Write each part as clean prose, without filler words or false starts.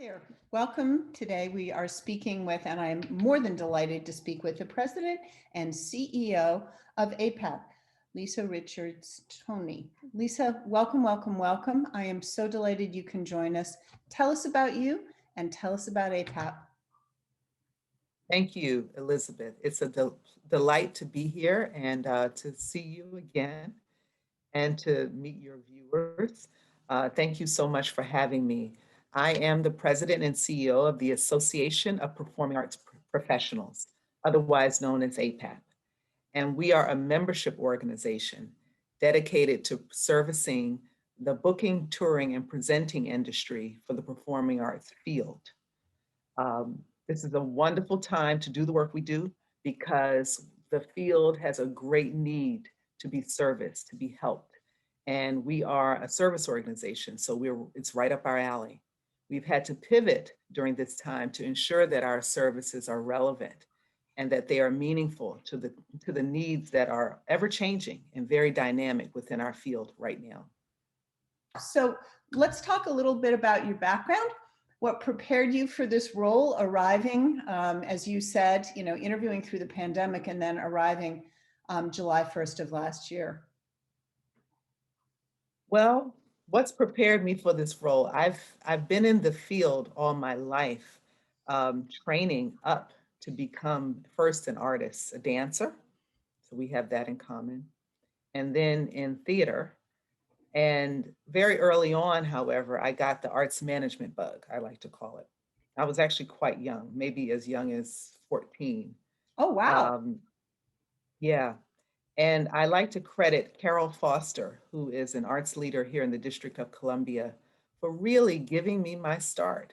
there. Welcome. Today we are speaking with, and I'm more than delighted to speak with the President and CEO of APAP, Lisa Richards Toney. Lisa, welcome, welcome, welcome. I am so delighted you can join us. Tell us about you and tell us about APAP. Thank you, Elizabeth. It's a delight to be here and to see you again and to meet your viewers. Thank you so much for having me. I am the president and CEO of the Association of Performing Arts Professionals, otherwise known as APAP. And we are a membership organization dedicated to servicing the booking, touring, and presenting industry for the performing arts field. This is a wonderful time to do the work we do because the field has a great need to be serviced, to be helped. And we are a service organization, so it's right up our alley. We've had to pivot during this time to ensure that our services are relevant and that they are meaningful to the needs that are ever changing and very dynamic within our field right now. So let's talk a little bit about your background. What prepared you for this role, arriving, as you said, interviewing through the pandemic and then arriving July 1st of last year? Well, what's prepared me for this role? I've been in the field all my life, training up to become first an artist, a dancer. So we have that in common. And then in theater. And very early on, however, I got the arts management bug, I like to call it. I was actually quite young, maybe as young as 14. Oh, wow. Yeah. And I like to credit Carol Foster, who is an arts leader here in the District of Columbia, for really giving me my start.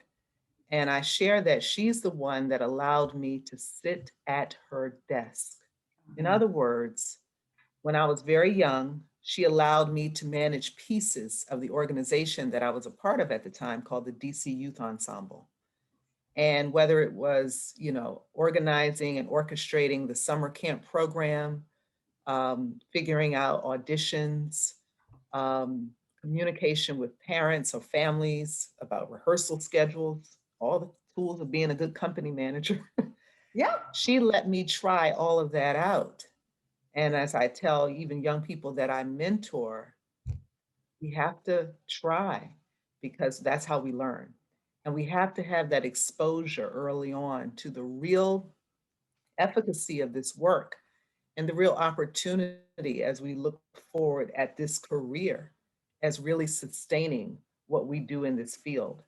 And I share that she's the one that allowed me to sit at her desk. In other words, when I was very young, she allowed me to manage pieces of the organization that I was a part of at the time called the DC Youth Ensemble. And whether it was, organizing and orchestrating the summer camp program, figuring out auditions, communication with parents or families about rehearsal schedules, all the tools of being a good company manager. Yeah. She let me try all of that out. And as I tell even young people that I mentor, we have to try because that's how we learn. And we have to have that exposure early on to the real efficacy of this work and the real opportunity as we look forward at this career as really sustaining what we do in this field.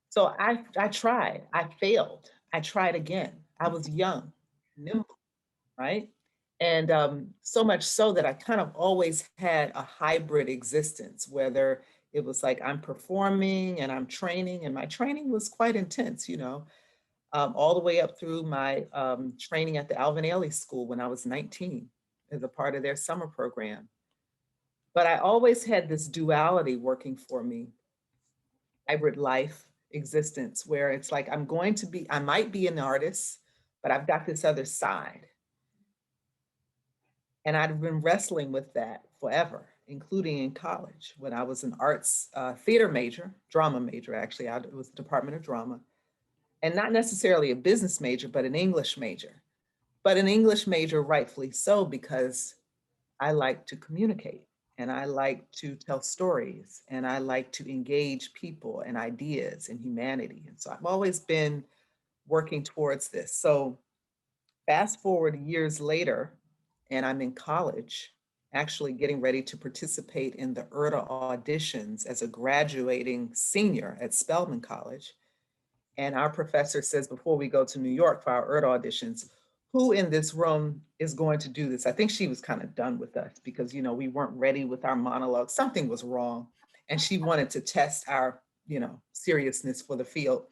So I tried, I failed, I tried again. I was young, nimble, right? And so much so that I kind of always had a hybrid existence, whether it was like I'm performing and I'm training, and my training was quite intense, all the way up through my training at the Alvin Ailey School when I was 19 as a part of their summer program. But I always had this duality working for me, hybrid life existence, where it's like I might be an artist, but I've got this other side. And I'd been wrestling with that forever, including in college when I was an arts theater major, drama major, actually. It was the Department of Drama, and not necessarily a business major, but an English major. But an English major, rightfully so, because I like to communicate and I like to tell stories and I like to engage people and ideas and humanity. And so I've always been working towards this. So fast forward years later, and I'm in college, actually getting ready to participate in the IRTA auditions as a graduating senior at Spelman College. And our professor says, before we go to New York for our IRTA auditions, who in this room is going to do this? I think she was kind of done with us because, we weren't ready with our monologue. Something was wrong. And she wanted to test our, seriousness for the field.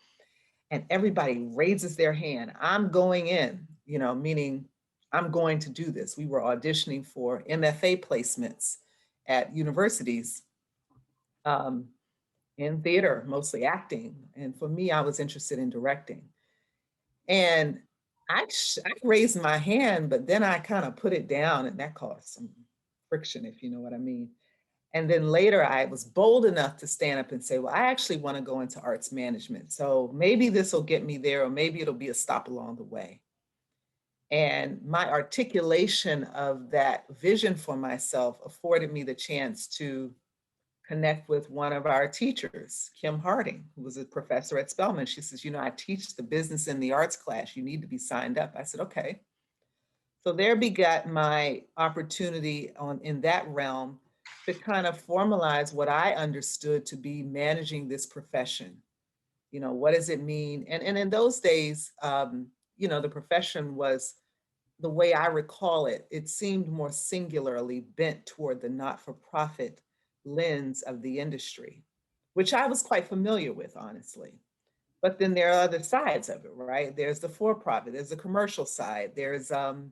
And everybody raises their hand. I'm going in, meaning I'm going to do this. We were auditioning for MFA placements at universities in theater, mostly acting. And for me, I was interested in directing. And I raised my hand, but then I kind of put it down, and that caused some friction, if you know what I mean. And then later I was bold enough to stand up and say, well, I actually want to go into arts management. So maybe this will get me there, or maybe it'll be a stop along the way. And my articulation of that vision for myself afforded me the chance to connect with one of our teachers, Kim Harding, who was a professor at Spelman. She says, I teach the business and the arts class. You need to be signed up. I said, okay. So there begat my opportunity in that realm to kind of formalize what I understood to be managing this profession. What does it mean? And in those days, the profession was, the way I recall it, it seemed more singularly bent toward the not-for-profit lens of the industry, which I was quite familiar with, honestly. But then there are other sides of it, right? There's the for-profit, there's the commercial side, there's the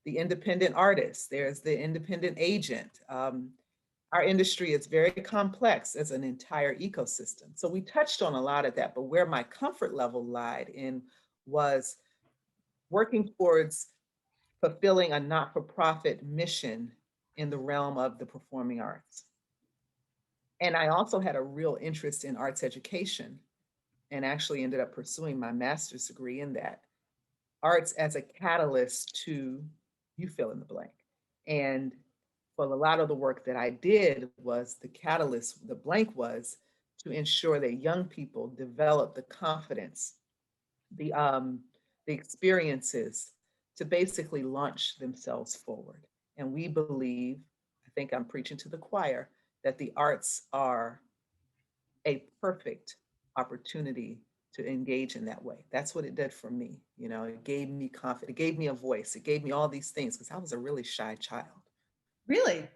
independent artist, there's the independent agent. Our industry is very complex as an entire ecosystem. So we touched on a lot of that, but where my comfort level lied in was working towards fulfilling a not-for-profit mission in the realm of the performing arts. And I also had a real interest in arts education, and actually ended up pursuing my master's degree in that. Arts as a catalyst to, you fill in the blank. And for a lot of the work that I did was the catalyst, the blank was to ensure that young people develop the confidence, the experiences to basically launch themselves forward. And we believe, I think I'm preaching to the choir, that the arts are a perfect opportunity to engage in that way. That's what it did for me. It gave me confidence, it gave me a voice, it gave me all these things because I was a really shy child. Really?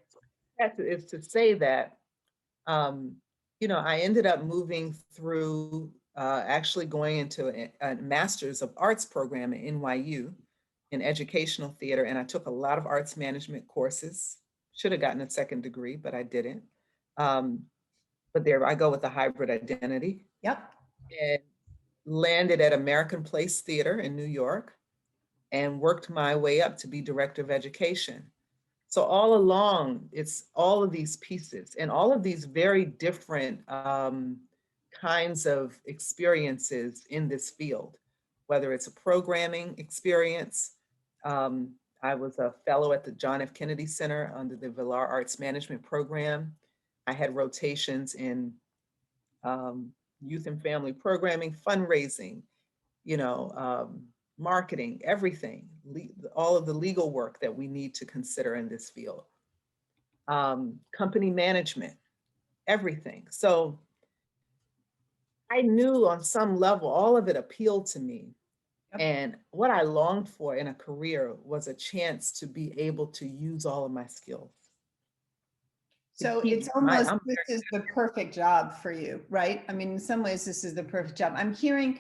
That is to say that, I ended up moving through, actually going into a master's of arts program at NYU in educational theater. And I took a lot of arts management courses. Should have gotten a second degree, but I didn't. But there I go with the hybrid identity. Yep. And landed at American Place Theater in New York and worked my way up to be director of education. So all along, it's all of these pieces and all of these very different kinds of experiences in this field, whether it's a programming experience. I was a fellow at the John F. Kennedy Center under the Villar Arts Management Program. I had rotations in youth and family programming, fundraising, marketing, everything, all of the legal work that we need to consider in this field, company management, everything. So I knew on some level, all of it appealed to me. Yep. And what I longed for in a career was a chance to be able to use all of my skills. So it's almost, this is the perfect job for you, right? I mean, in some ways, this is the perfect job. I'm hearing,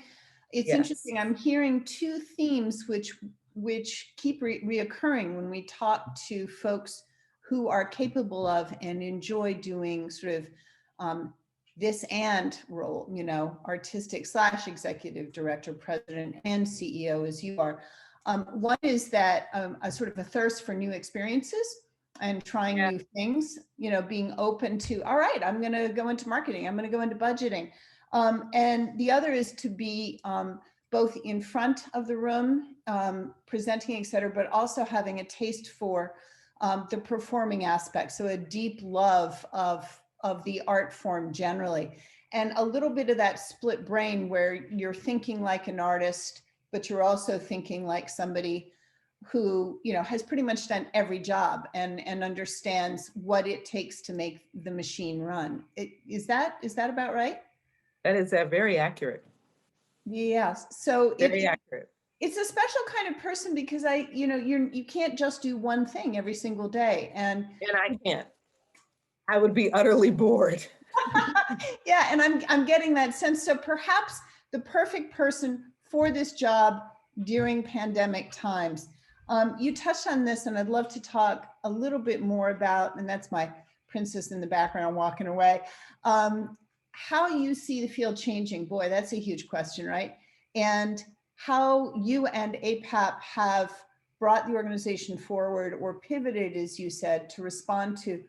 it's Yes. interesting, I'm hearing two themes which keep reoccurring when we talk to folks who are capable of and enjoy doing sort of this and role, artistic / executive director, president, and CEO as you are. One is that a sort of a thirst for new experiences and trying new things, being open to, all right, I'm going to go into marketing, I'm going to go into budgeting. And the other is to be both in front of the room, presenting, et cetera, but also having a taste for the performing aspect. So a deep love of the art form generally. And a little bit of that split brain where you're thinking like an artist, but you're also thinking like somebody who has pretty much done every job and understands what it takes to make the machine run. Is that about right? That is very accurate. Yes. So Very accurate. It's a special kind of person because you can't just do one thing every single day. And I can't. I would be utterly bored. Yeah, and I'm getting that sense. So perhaps the perfect person for this job during pandemic times. You touched on this, and I'd love to talk a little bit more about, and that's my princess in the background walking away, how you see the field changing. Boy, that's a huge question, right? And how you and APAP have brought the organization forward or pivoted, as you said, to respond to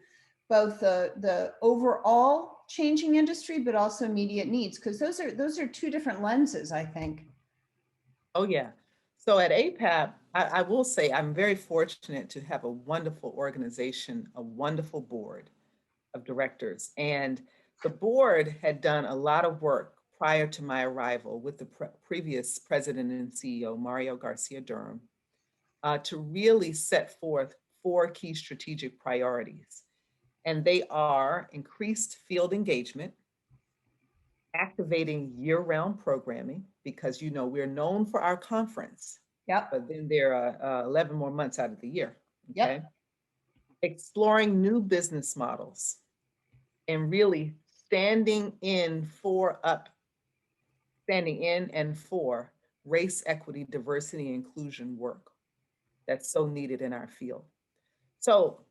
both the overall changing industry, but also immediate needs, because those are two different lenses, I think. Oh, yeah. So at APAP, I will say I'm very fortunate to have a wonderful organization, a wonderful board of directors. And the board had done a lot of work prior to my arrival with the previous president and CEO, Mario Garcia Durham, to really set forth 4 key strategic priorities. And they are increased field engagement, activating year-round programming, because we're known for our conference, Yep. but then there are 11 more months out of the year. Okay. Yep. Exploring new business models and really standing in and for race, equity, diversity, and inclusion work that's so needed in our field. So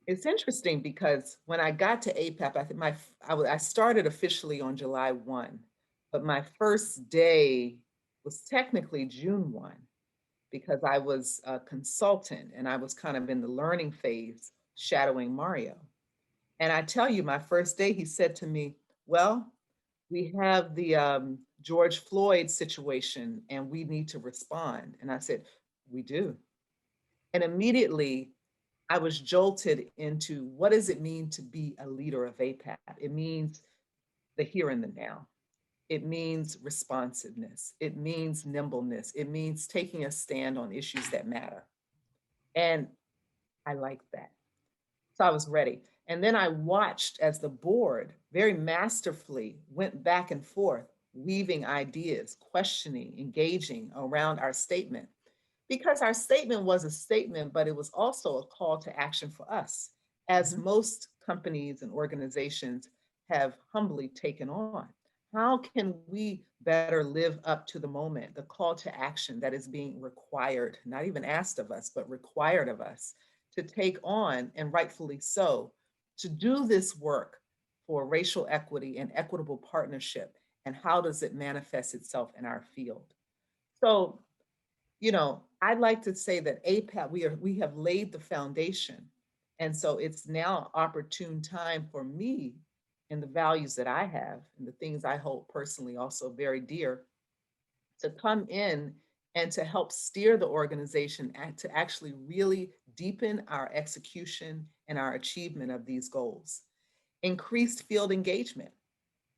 it's interesting because when I got to APAP, I think I started officially on July 1, but my first day was technically June 1 because I was a consultant and I was kind of in the learning phase shadowing Mario. And I tell you, my first day, he said to me, well, we have the George Floyd situation and we need to respond. And I said, we do. And immediately I was jolted into what does it mean to be a leader of APAP? It means the here and the now. It means responsiveness. It means nimbleness. It means taking a stand on issues that matter. And I liked that. So I was ready. And then I watched as the board very masterfully went back and forth, weaving ideas, questioning, engaging around our statement. Because our statement was a statement, but it was also a call to action for us, as most companies and organizations have humbly taken on. How can we better live up to the moment, the call to action that is being required, not even asked of us, but required of us to take on, and rightfully so, to do this work for racial equity and equitable partnership, and how does it manifest itself in our field? So, I'd like to say that APAP, we have laid the foundation. And so it's now opportune time for me and the values that I have and the things I hold personally also very dear to come in and to help steer the organization and to actually really deepen our execution and our achievement of these goals. Increased field engagement.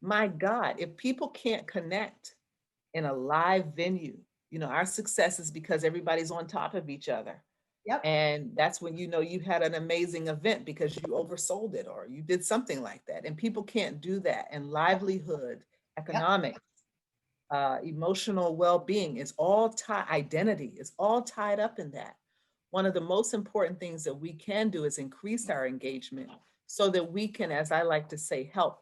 My God, if people can't connect in a live venue, our success is because everybody's on top of each other. Yep. And that's when you had an amazing event because you oversold it or you did something like that. And people can't do that. And livelihood, economics, emotional well-being is all tied, identity is all tied up in that. One of the most important things that we can do is increase our engagement so that we can, as I like to say, help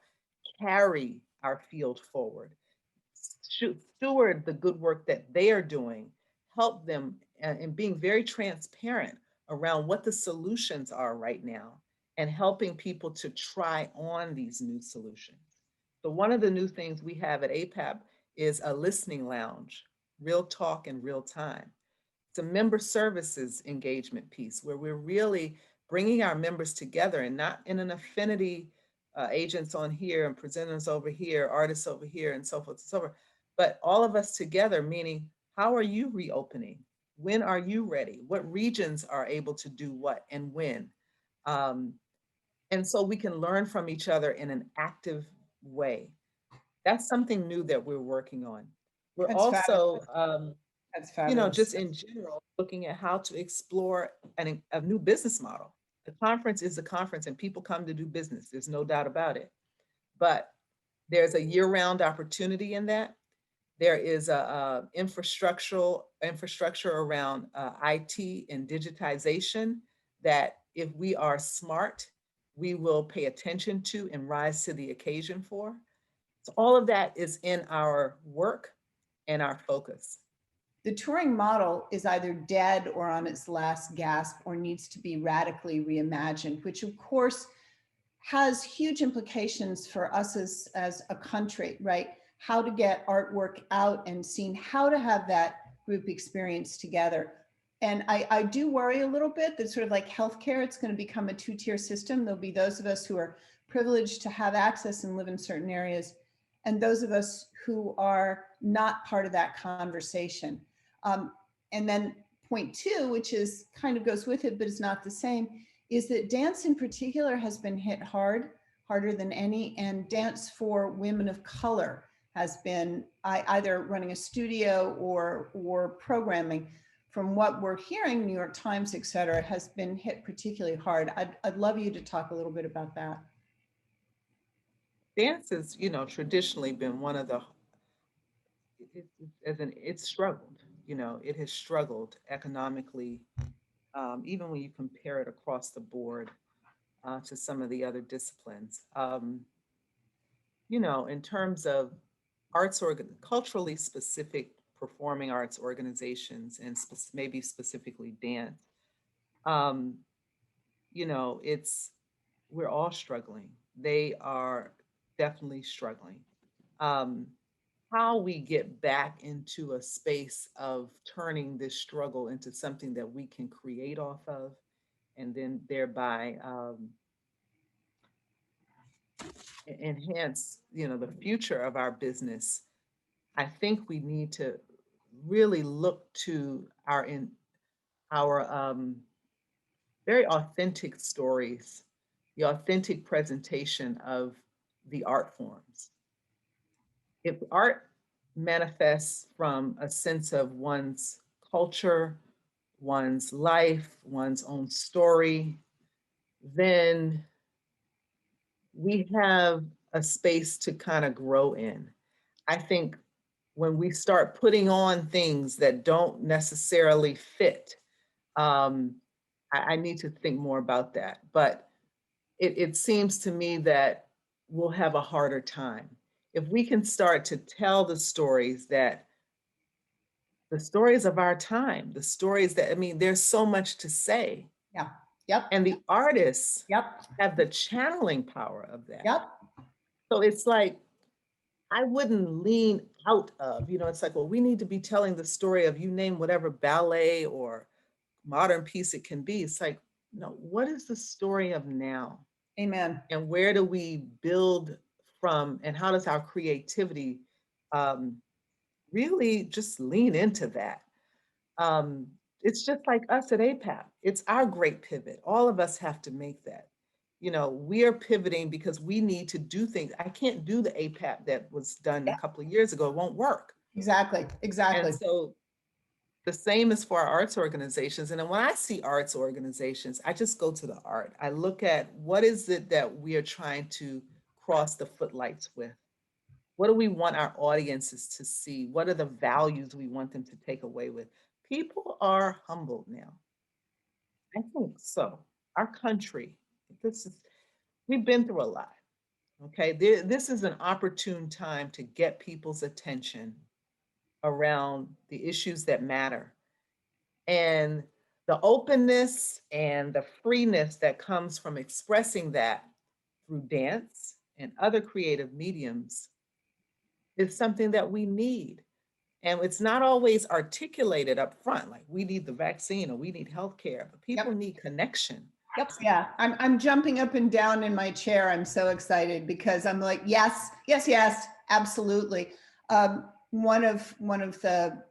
carry our field forward, steward the good work that they are doing, help them in being very transparent around what the solutions are right now and helping people to try on these new solutions. So one of the new things we have at APAP is a listening lounge, real talk in real time. It's a member services engagement piece where we're really bringing our members together and not in an affinity, agents on here and presenters over here, artists over here, and so forth and so forth, but all of us together, meaning how are you reopening? When are you ready? What regions are able to do what and when? And so we can learn from each other in an active way. That's something new that we're working on. We're That's also, That's fabulous. just in general, looking at how to explore a new business model. The conference is a conference and people come to do business. There's no doubt about it. But there's a year-round opportunity in that. There is a infrastructure around IT and digitization that if we are smart, we will pay attention to and rise to the occasion for. So all of that is in our work and our focus. The touring model is either dead or on its last gasp or needs to be radically reimagined, which of course has huge implications for us as a country, right? How to get artwork out and seen, how to have that group experience together. And I do worry a little bit that sort of like healthcare, it's going to become a two-tier system. There'll be those of us who are privileged to have access and live in certain areas, and those of us who are not part of that conversation. And then point two, which is kind of goes with it, but is not the same, is that dance in particular has been hit hard, harder than any, and dance for women of color has been either running a studio or programming. From what we're hearing, New York Times, et cetera, has been hit particularly hard. I'd love you to talk a little bit about that. Dance has, traditionally been one of the, it's struggled, it has struggled economically, even when you compare it across the board to some of the other disciplines. In terms of culturally specific performing arts organizations and maybe specifically dance, um, we're all struggling. They are definitely struggling. Um, how we get back into a space of turning this struggle into something that we can create off of, and then thereby enhance, the future of our business. I think we need to really look to our very authentic stories, the authentic presentation of the art forms. If art manifests from a sense of one's culture, one's life, one's own story, then we have a space to kind of grow in. I think when we start putting on things that don't necessarily fit, I need to think more about that. But it seems to me that we'll have a harder time. If we can start to tell the stories of our time, the stories that, there's so much to say. Yeah. Yep. And the artists Yep. have the channeling power of that. Yep. So it's like, I wouldn't lean out of, it's like, well, we need to be telling the story of, you name whatever ballet or modern piece it can be. It's like, no, what is the story of now? Amen. And where do we build from? And how does our creativity really just lean into that? It's just like us at APAP. It's our great pivot. All of us have to make that. We are pivoting because we need to do things. I can't do the APAP that was done a couple of years ago. It won't work. Exactly. Exactly. And so the same is for our arts organizations. And then when I see arts organizations, I just go to the art. I look at what is it that we are trying to cross the footlights with? What do we want our audiences to see? What are the values we want them to take away with? People are humbled now. I think so. Our country, we've been through a lot. Okay, this is an opportune time to get people's attention around the issues that matter. And the openness and the freeness that comes from expressing that through dance and other creative mediums is something that we need. And it's not always articulated up front, like we need the vaccine or we need healthcare, but people need connection. Yep. Yeah. I'm jumping up and down in my chair. I'm so excited because I'm like, yes, yes, yes, absolutely. One of the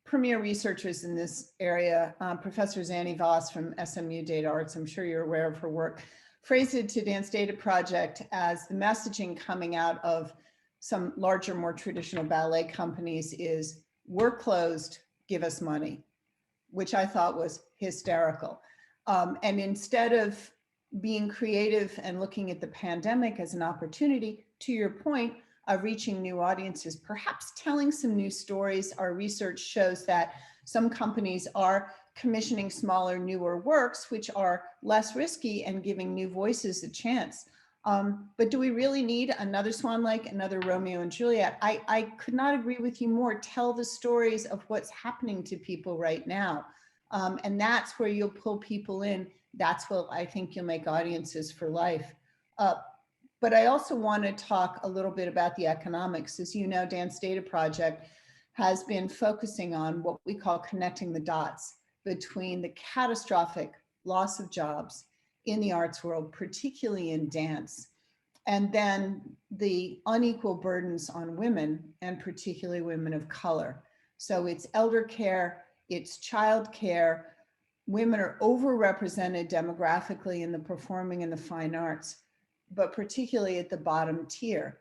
premier researchers in this area, Professor Zanny Voss from SMU Data Arts, I'm sure you're aware of her work, phrased it to Dance Data Project as the messaging coming out of some larger, more traditional ballet companies is, we're closed, give us money, which I thought was hysterical. And instead of being creative and looking at the pandemic as an opportunity, to your point, of reaching new audiences, perhaps telling some new stories. Our research shows that some companies are commissioning smaller, newer works, which are less risky and giving new voices a chance. But do we really need another Swan Lake, another Romeo and Juliet? I could not agree with you more. Tell the stories of what's happening to people right now. And that's where you'll pull people in. That's what I think you'll make audiences for life. But I also want to talk a little bit about the economics. As you know, Dance Data Project has been focusing on what we call connecting the dots. between the catastrophic loss of jobs in the arts world, particularly in dance, and then the unequal burdens on women, and particularly women of color. So it's elder care, it's child care. Women are overrepresented demographically in the performing and the fine arts, but particularly at the bottom tier.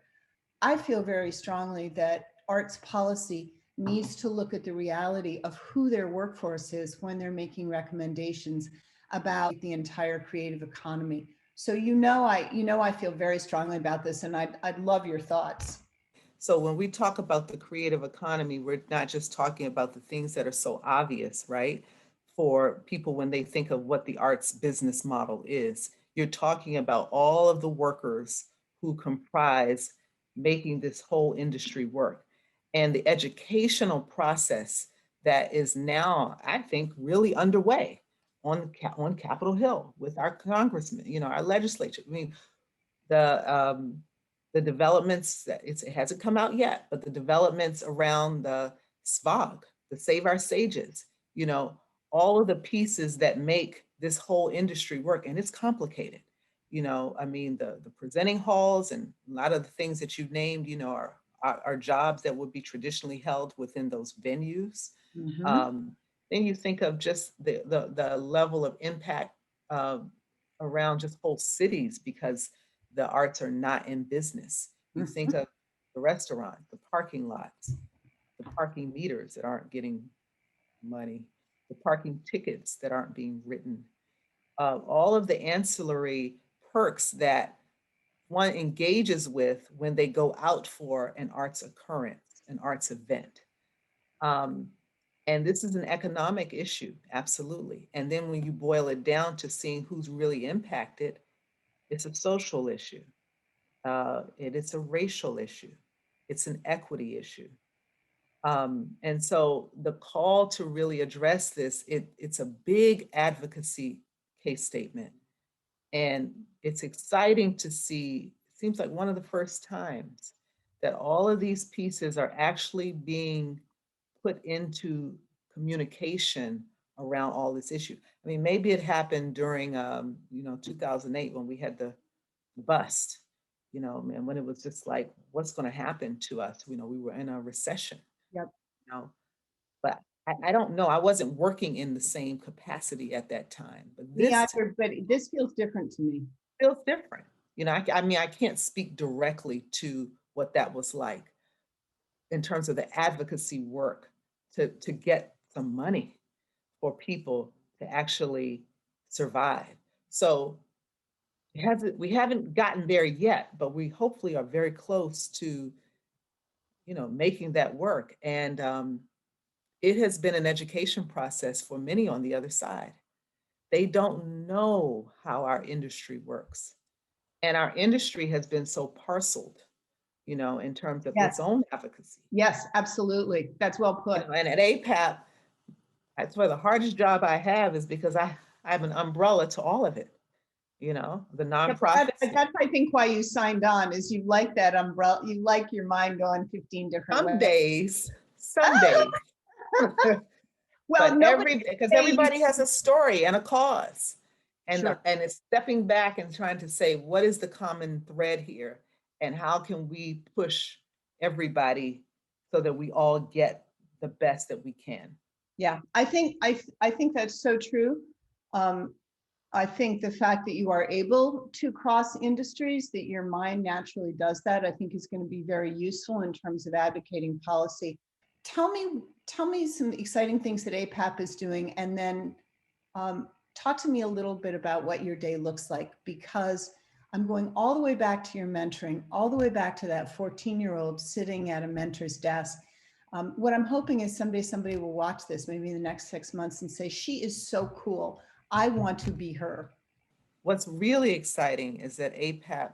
I feel very strongly that arts policy needs to look at the reality of who their workforce is when they're making recommendations about the entire creative economy. So I feel very strongly about this, and I'd love your thoughts. So when we talk about the creative economy, we're not just talking about the things that are so obvious, right? For people when they think of what the arts business model is, you're talking about all of the workers who comprise making this whole industry work and the educational process that is now, I think, really underway on Capitol Hill with our congressmen, our legislature. I mean, the the developments that it hasn't come out yet, but the developments around the SVOG, the Save Our Sages, all of the pieces that make this whole industry work, and it's complicated. I mean, the presenting halls and a lot of the things that you've named, are jobs that would be traditionally held within those venues. Mhm. Then you think of just the level of impact around just whole cities because the arts are not in business. You think of the restaurant, the parking lots, the parking meters that aren't getting money, the parking tickets that aren't being written, all of the ancillary perks that one engages with when they go out for an arts occurrence, an arts event. And this is an economic issue, absolutely. And then when you boil it down to seeing who's really impacted, it's a social issue. It's a racial issue. It's an equity issue. And so the call to really address this, it's a big advocacy case statement. And it's exciting to see, it seems like one of the first times that all of these pieces are actually being put into communication around all this issue. I mean, maybe it happened during, 2008 when we had the bust, and when it was just like, what's going to happen to us? We were in a recession, Yep. But I don't know. I wasn't working in the same capacity at that time, but Me this either, but this feels different to me. feels different. I mean, I can't speak directly to what that was like in terms of the advocacy work to get some money for people to actually survive. So we haven't gotten there yet, but we hopefully are very close to, making that work. And it has been an education process for many on the other side. They don't know how our industry works. And our industry has been so parceled, in terms of its Yes. own advocacy. Yes, absolutely. That's well put. And at APAP, that's where the hardest job I have is because I have an umbrella to all of it, the Yep, nonprofits. that's, I think, why you signed on, is you like that umbrella, you like your mind going 15 different ways. Some days. Well, But because everybody has a story and a cause. And, Sure. and it's stepping back and trying to say, what is the common thread here? And how can we push everybody so that we all get the best that we can? Yeah, I think that's so true. I think the fact that you are able to cross industries, that your mind naturally does that, I think is going to be very useful in terms of advocating policy. Tell me some exciting things that APAP is doing, and then talk to me a little bit about what your day looks like, because I'm going all the way back to your mentoring, all the way back to that 14-year-old sitting at a mentor's desk. What I'm hoping is someday somebody will watch this, maybe in the next 6 months, and say, she is so cool. I want to be her. What's really exciting is that APAP,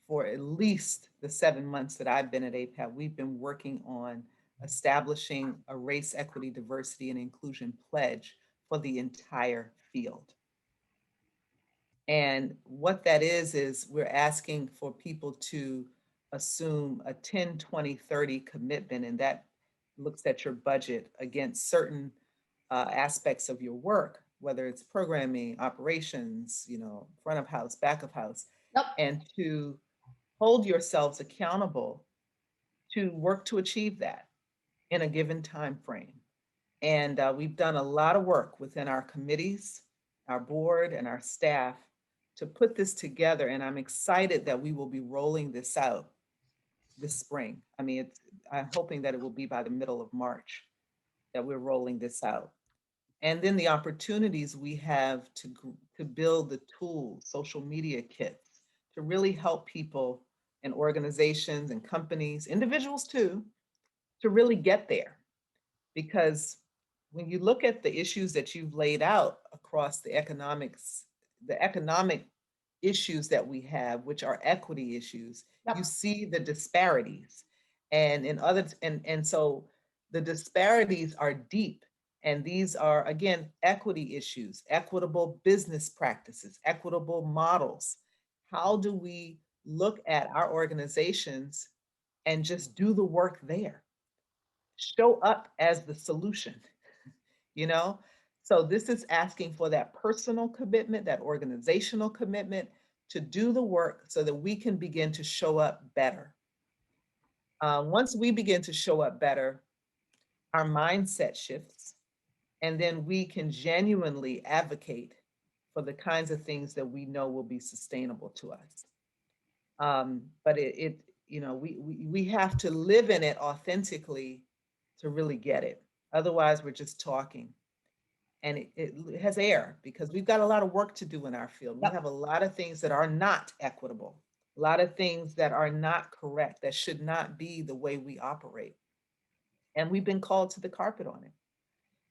for at least the 7 months that I've been at APAP, we've been working on establishing a race, equity, diversity, and inclusion pledge for the entire field. And what that is we're asking for people to assume a 10, 20, 30 commitment, and that looks at your budget against certain aspects of your work, whether it's programming, operations, front of house, back of house, Yep. and to hold yourselves accountable to work to achieve that in a given time frame. And we've done a lot of work within our committees, our board, and our staff to put this together. And I'm excited that we will be rolling this out this spring. I mean, I'm hoping that it will be by the middle of March that we're rolling this out. And then the opportunities we have to build the tools, social media kits, to really help people and organizations and companies, individuals too, to really get there. Because when you look at the issues that you've laid out across the economic issues that we have, which are equity issues, Yep. you see the disparities. And in others, and so the disparities are deep. And these are, again, equity issues, equitable business practices, equitable models. How do we look at our organizations and just do the work there? Show up as the solution, you know? So this is asking for that personal commitment, that organizational commitment to do the work so that we can begin to show up better. Once we begin to show up better, our mindset shifts, and then we can genuinely advocate for the kinds of things that we know will be sustainable to us. But we have to live in it authentically to really get it. Otherwise, we're just talking. And it has air because we've got a lot of work to do in our field. We Yep. have a lot of things that are not equitable, a lot of things that are not correct, that should not be the way we operate. And we've been called to the carpet on it.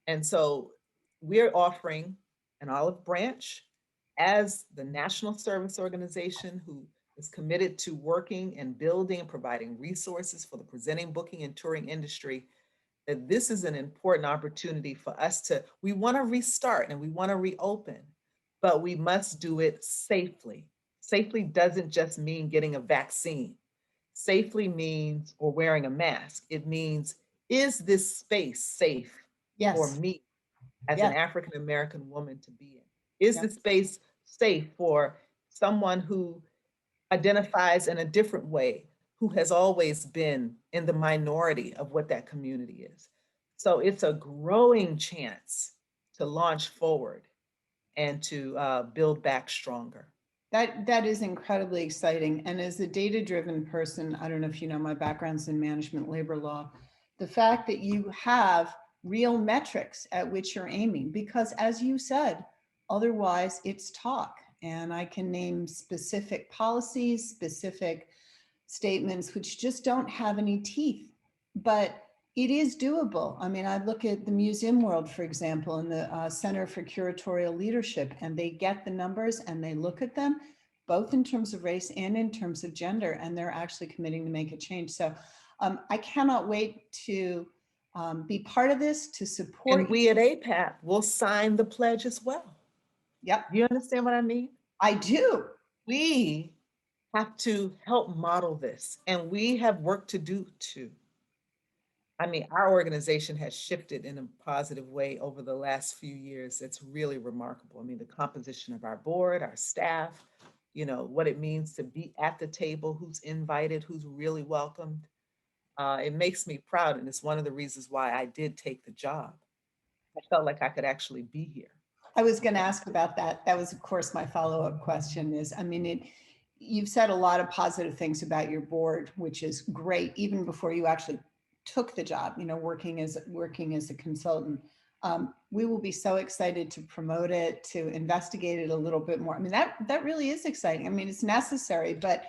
And so we're offering an olive branch as the National Service Organization who is committed to working and building and providing resources for the presenting, booking, and touring industry, that this is an important opportunity for us we want to restart and we want to reopen, but we must do it safely. Safely doesn't just mean getting a vaccine. Safely means, or wearing a mask. It means, is this space safe for Yes. me as an Yes. African-American woman to be in? Is Yep. the space safe for someone who identifies in a different way, who has always been in the minority of what that community is? So it's a growing chance to launch forward and to build back stronger. That is incredibly exciting. And as a data-driven person, I don't know if you know my background's in management labor law, the fact that you have real metrics at which you're aiming, because as you said, otherwise it's talk. And I can name specific policies, specific statements, which just don't have any teeth. But it is doable. I mean, I look at the museum world, for example, and the Center for Curatorial Leadership, and they get the numbers and they look at them, both in terms of race and in terms of gender, and they're actually committing to make a change. So I cannot wait to be part of this, to support. And we at APAP will sign the pledge as well. Yep. You understand what I mean? I do. We have to help model this, and we have work to do too. I mean, our organization has shifted in a positive way over the last few years. It's really remarkable. I mean, the composition of our board, our staff, what it means to be at the table, who's invited, who's really welcomed. It makes me proud, and it's one of the reasons why I did take the job. I felt like I could actually be here. I was going to ask about that. That was, of course, my follow-up question is, I mean, you've said a lot of positive things about your board, which is great, even before you actually took the job, working as a consultant. We will be so excited to promote it, to investigate it a little bit more. I mean, that really is exciting. I mean, it's necessary, but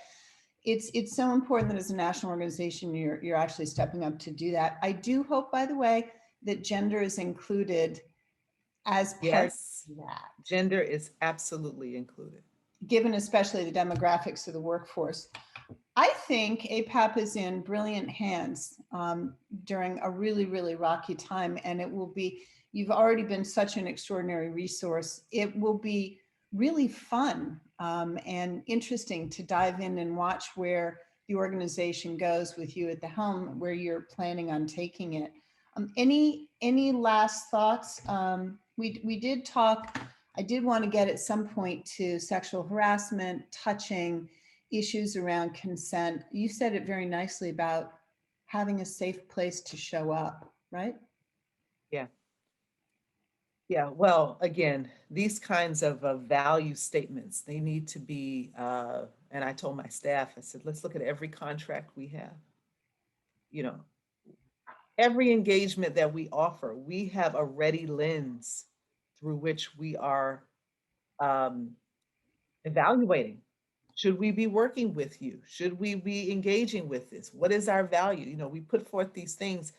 it's so important that as a national organization, you're actually stepping up to do that. I do hope, by the way, that gender is included as part Yes, of that. gender is absolutely included. Given especially the demographics of the workforce. I think APAP is in brilliant hands during a really, really rocky time, and it will be, you've already been such an extraordinary resource. It will be really fun and interesting to dive in and watch where the organization goes with you at the helm, where you're planning on taking it. Any last thoughts? We did talk, I did want to get at some point to sexual harassment, touching, issues around consent. You said it very nicely about having a safe place to show up, right? Yeah. Yeah, well, again, these kinds of value statements, they need to be, and I told my staff, I said, let's look at every contract we have. You know, every engagement that we offer, we have a ready lens through which we are um, evaluating. Should we be working with you? Should we be engaging with this? What is our value? You know, we put forth these things,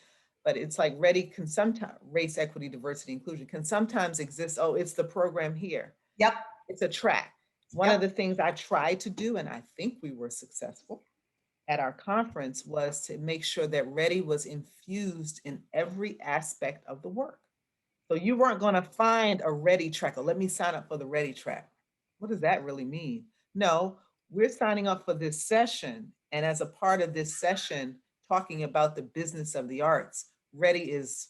but it's like ready can sometimes, race, equity, diversity, inclusion can sometimes exist. Oh, it's the program here. Yep. It's a track. One of Yep. the things I tried to do, and I think we were successful at our conference, was to make sure that ready was infused in every aspect of the work. So you weren't going to find a ready track, or let me sign up for the ready track. What does that really mean? No, we're signing up for this session. And as a part of this session, talking about the business of the arts, ready is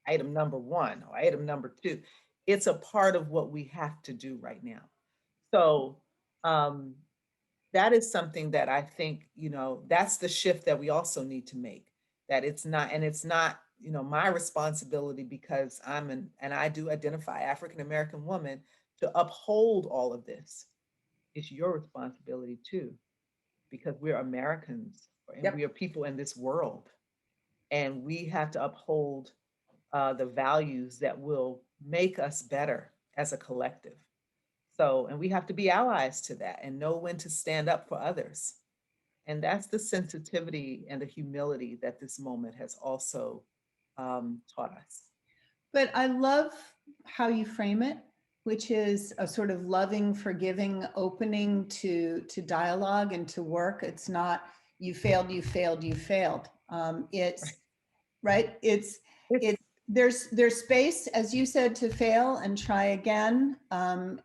item number one or item number two. It's a part of what we have to do right now. So um, that is something that I think, you know, that's the shift that we also need to make. That it's not, and it's not, you know, my responsibility because and I do identify African American woman to uphold all of this. It's your responsibility too, because we're Americans and Yep. we are people in this world. And we have to uphold the values that will make us better as a collective. So, and we have to be allies to that and know when to stand up for others. And that's the sensitivity and the humility that this moment has also taught us. But I love how you frame it, which is a sort of loving, forgiving opening to dialogue and to work. It's not you failed, you failed, you failed. It's right. It's It there's space, as you said, to fail and try again, and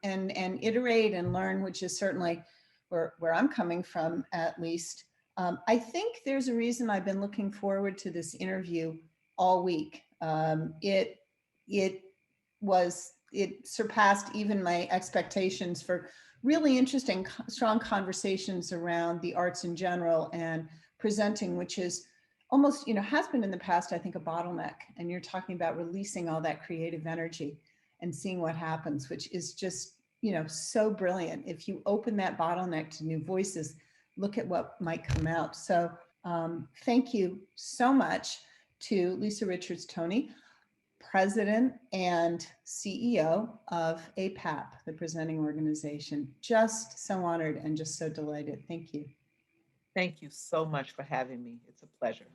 iterate and learn, which is certainly where I'm coming from, at least. I think there's a reason I've been looking forward to this interview all week. It it surpassed even my expectations for really interesting, strong conversations around the arts in general and presenting, which is almost, has been in the past, I think, a bottleneck. And you're talking about releasing all that creative energy and seeing what happens, which is just, so brilliant. If you open that bottleneck to new voices, look at what might come out. So thank you so much to Lisa Richards Toney, President and CEO of APAP, the presenting organization. Just so honored and just so delighted. Thank you. Thank you so much for having me. It's a pleasure.